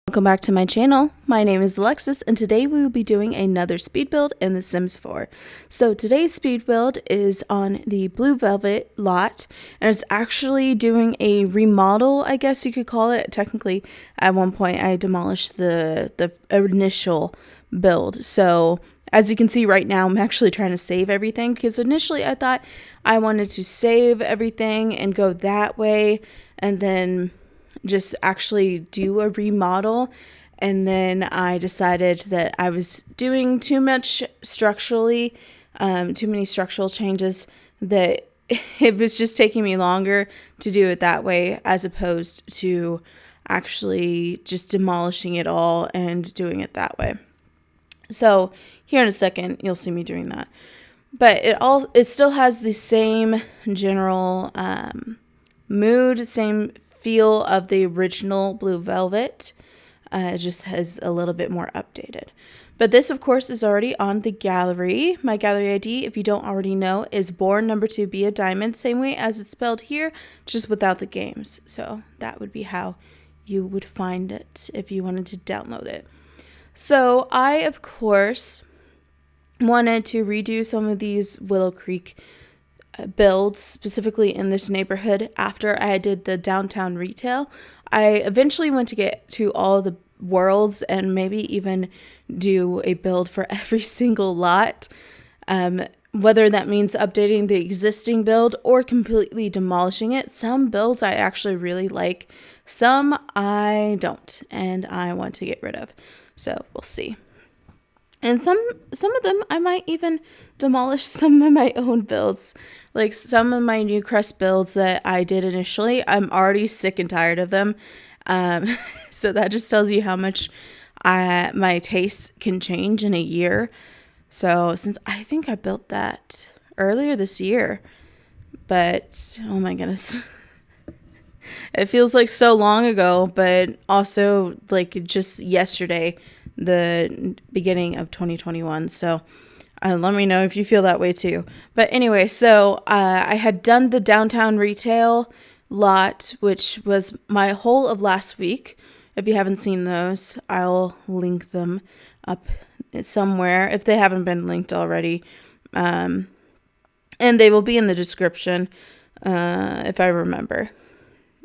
Welcome back to my channel. My name is Alexis, and today we will be doing another speed build in The Sims 4. So today's speed build is on the Blue Velvet lot, and it's actually doing a remodel, I guess you could call it. Technically, at one point I demolished the initial build. So as you can see right now, I'm actually trying to save everything, because initially I thought I wanted to save everything and go that way, and then just actually do a remodel. And then I decided that I was doing too much structurally, too many structural changes, that it was just taking me longer to do it that way as opposed to actually just demolishing it all and doing it that way. So here in a second you'll see me doing that, but it still has the same general mood, same feel of the original Blue Velvet. It just has a little bit more updated. But this, of course, is already on the gallery. My gallery ID, if you don't already know, is Born Number 2 Be a Diamond, same way as it's spelled here, just without the games. So that would be how you would find it if you wanted to download it. So I, of course, wanted to redo some of these Willow Creek builds, specifically in this neighborhood. After I did the downtown retail, I eventually went to get to all the worlds and maybe even do a build for every single lot, whether that means updating the existing build or completely demolishing it. Some builds I actually really like, some I don't, and I want to get rid of. So we'll see. And some of them, I might even demolish some of my own builds. Like some of my New Crest builds that I did initially, I'm already sick and tired of them. So that just tells you how much my tastes can change in a year. So since I think I built that earlier this year, but oh my goodness. It feels like so long ago, but also like just yesterday, the beginning of 2021. So let me know if you feel that way too. But anyway, so I had done the downtown retail lot, which was my whole of last week. If you haven't seen those, I'll link them up somewhere if they haven't been linked already. And they will be in the description if I remember.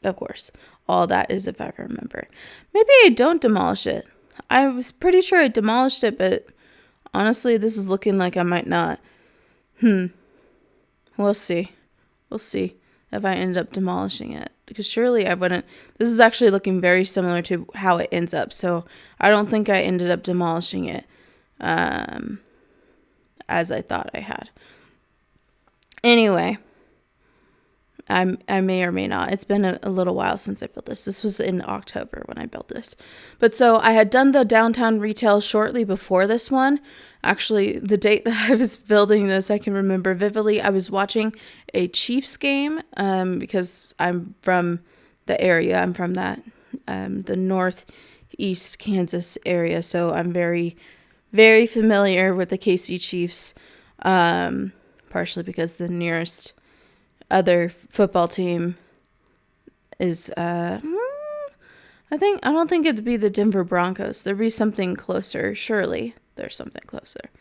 Of course, all that is if I remember. Maybe I don't demolish it. I was pretty sure I demolished it, but honestly, this is looking like I might not. We'll see. We'll see if I end up demolishing it, because surely I wouldn't. This is actually looking very similar to how it ends up, so I don't think I ended up demolishing it as I thought I had. Anyway, I may or may not. It's been a little while since I built this. This was in October when I built this. But so I had done the downtown retail shortly before this one. Actually, the date that I was building this, I can remember vividly. I was watching a Chiefs game because I'm from the area. I'm from the northeast Kansas area. So I'm very, very familiar with the KC Chiefs, partially because the nearest other football team is I don't think it'd be the Denver Broncos. There'd be something closer. Surely there's something closer.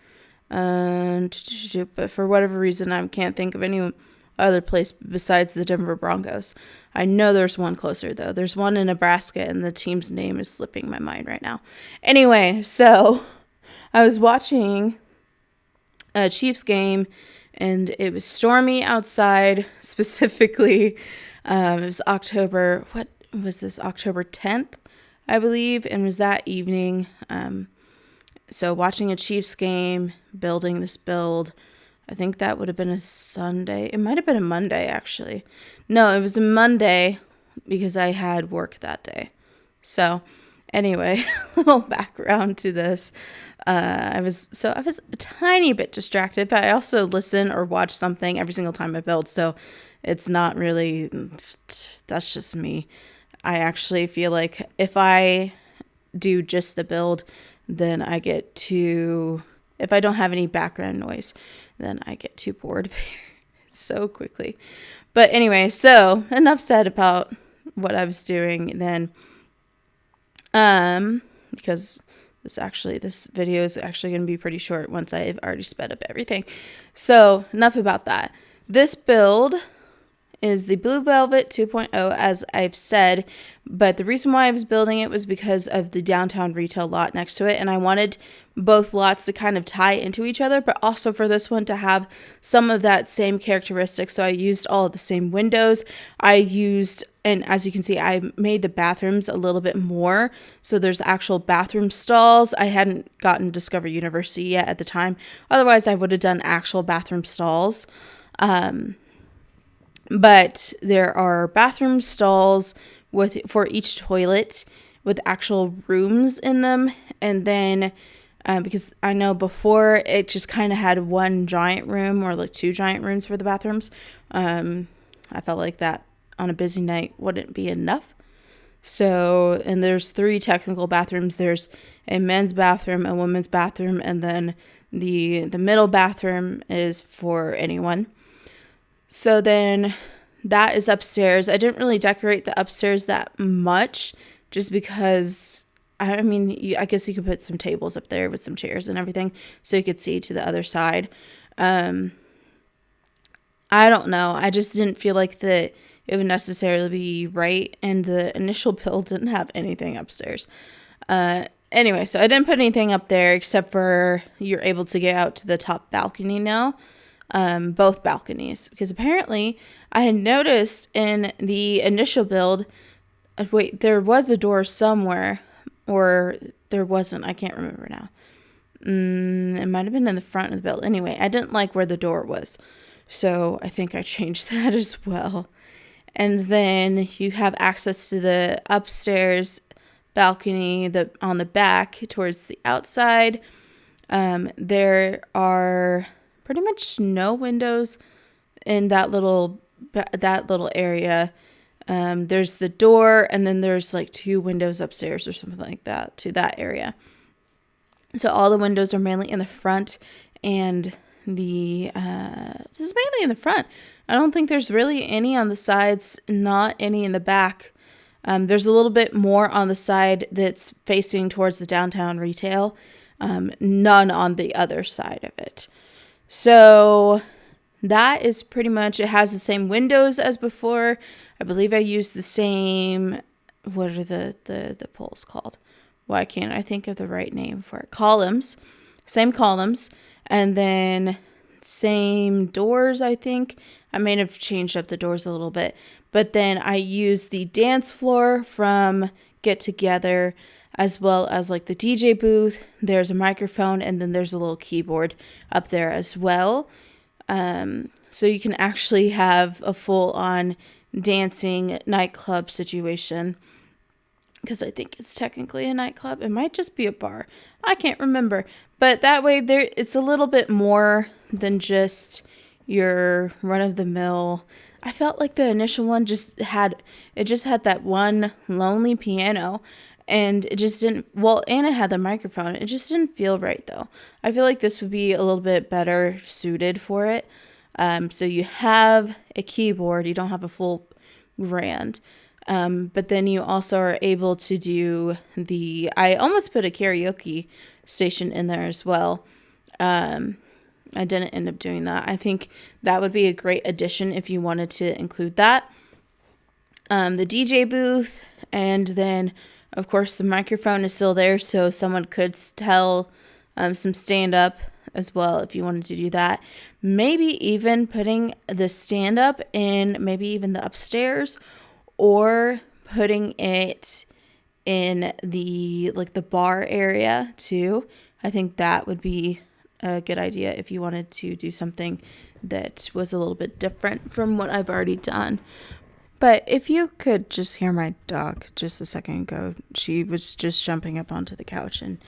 But for whatever reason, I can't think of any other place besides the Denver Broncos. I know there's one closer though. There's one in Nebraska, and the team's name is slipping my mind right now. Anyway, so I was watching a Chiefs game, and it was stormy outside. Specifically, it was October 10th, I believe, and it was that evening. So watching a Chiefs game, building this build, I think that would have been a Sunday. It might have been a Monday, actually. No, it was a Monday because I had work that day. So anyway, a little background to this. I was a tiny bit distracted, but I also listen or watch something every single time I build. So it's not really, that's just me. I actually feel like if I do just the build, then I get too, if I don't have any background noise, then I get too bored so quickly. But anyway, so enough said about what I was doing then. Because this video is actually going to be pretty short once I've already sped up everything. So enough about that. This build is the Blue Velvet 2.0, as I've said, but the reason why I was building it was because of the downtown retail lot next to it, and I wanted both lots to kind of tie into each other, but also for this one to have some of that same characteristics. So I used all of the same windows. And as you can see, I made the bathrooms a little bit more, so there's actual bathroom stalls. I hadn't gotten Discover University yet at the time, otherwise I would have done actual bathroom stalls. But there are bathroom stalls for each toilet with actual rooms in them. And then because I know before it just kind of had one giant room or like two giant rooms for the bathrooms. I felt like that on a busy night wouldn't be enough. So, and there's 3 technical bathrooms. There's a men's bathroom, a women's bathroom, and then the middle bathroom is for anyone. So then that is upstairs. I didn't really decorate the upstairs that much just because, I mean, I guess you could put some tables up there with some chairs and everything so you could see to the other side. I don't know. I just didn't feel like that it would necessarily be right, and the initial build didn't have anything upstairs. Anyway, so I didn't put anything up there except for you're able to get out to the top balcony now. Both balconies, because apparently I had noticed in the initial build, there was a door somewhere, or there wasn't. I can't remember now. It might have been in the front of the build. Anyway, I didn't like where the door was, so I think I changed that as well. And then you have access to the upstairs balcony on the back towards the outside. There are pretty much no windows in that little area. There's the door, and then there's like 2 windows upstairs or something like that to that area. So all the windows are mainly in the front, and this is mainly in the front. I don't think there's really any on the sides, not any in the back. There's a little bit more on the side that's facing towards the downtown retail. None on the other side of it. So that is pretty much, it has the same windows as before. I believe I used the same, what are the poles called? Why can't I think of the right name for it? Columns. Same columns. And then same doors, I think. I may have changed up the doors a little bit. But then I used the dance floor from Get Together, as well as like the DJ booth. There's a microphone, and then there's a little keyboard up there as well. So you can actually have a full-on dancing nightclub situation, because I think it's technically a nightclub. It might just be a bar. I can't remember. But that way it's a little bit more than just your run-of-the-mill. I felt like the initial one just had that one lonely piano, and it just didn't, and it had the microphone. It just didn't feel right, though. I feel like this would be a little bit better suited for it. So you have a keyboard. You don't have a full grand. But then you also are able to do I almost put a karaoke station in there as well. I didn't end up doing that. I think that would be a great addition if you wanted to include that. The DJ booth, and then, of course, the microphone is still there, so someone could tell some stand-up as well if you wanted to do that. Maybe even putting the stand-up in maybe even the upstairs, or putting it in the bar area too. I think that would be a good idea if you wanted to do something that was a little bit different from what I've already done. But if you could just hear my dog just a second ago, she was just jumping up onto the couch and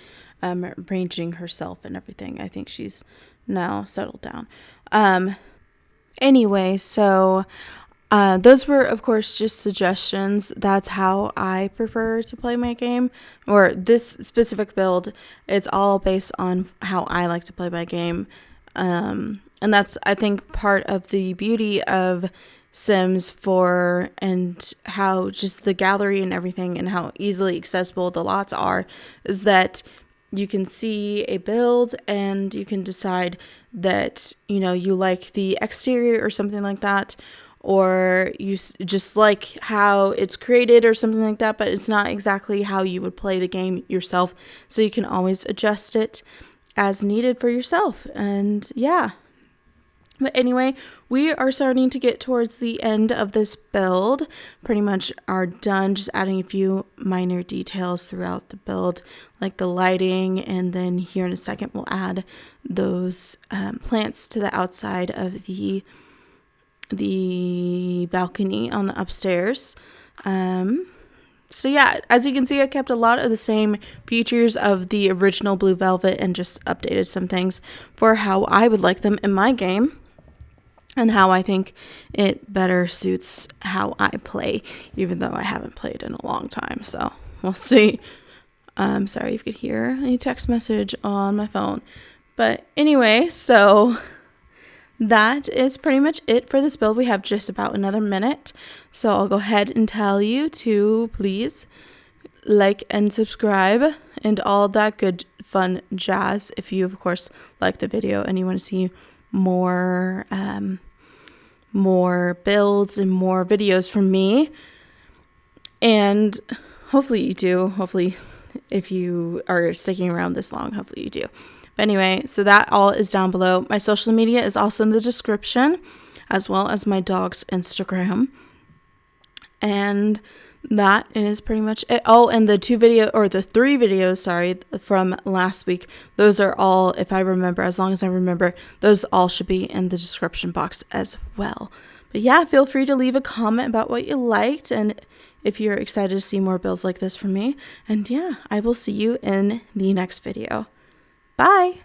arranging herself and everything. I think she's now settled down. Anyway, so Those were, of course, just suggestions. That's how I prefer to play my game, or this specific build. It's all based on how I like to play my game. And that's, I think, part of the beauty of Sims 4 and how just the gallery and everything and how easily accessible the lots are, is that you can see a build and you can decide that, you know, you like the exterior or something like that, or you just like how it's created or something like that, but it's not exactly how you would play the game yourself. So you can always adjust it as needed for yourself. And yeah. But anyway, we are starting to get towards the end of this build. Pretty much are done, just adding a few minor details throughout the build, like the lighting, and then here in a second we'll add those plants to the outside of the balcony on the upstairs. So yeah, as you can see, I kept a lot of the same features of the original Blue Velvet and just updated some things for how I would like them in my game and how I think it better suits how I play, even though I haven't played in a long time. So we'll see. Sorry if you could hear a text message on my phone. But anyway, so that is pretty much it for this build. We have just about another minute, so I'll go ahead and tell you to please like and subscribe and all that good fun jazz if you, of course, like the video and you want to see more builds and more videos from me. And hopefully you do. Hopefully, if you are sticking around this long, hopefully you do. But anyway, so that all is down below. My social media is also in the description, as well as my dog's Instagram. And that is pretty much it. Oh, and the 3 videos, sorry, from last week, those are all, if I remember, as long as I remember, those all should be in the description box as well. But yeah, feel free to leave a comment about what you liked and if you're excited to see more builds like this from me. And yeah, I will see you in the next video. Bye!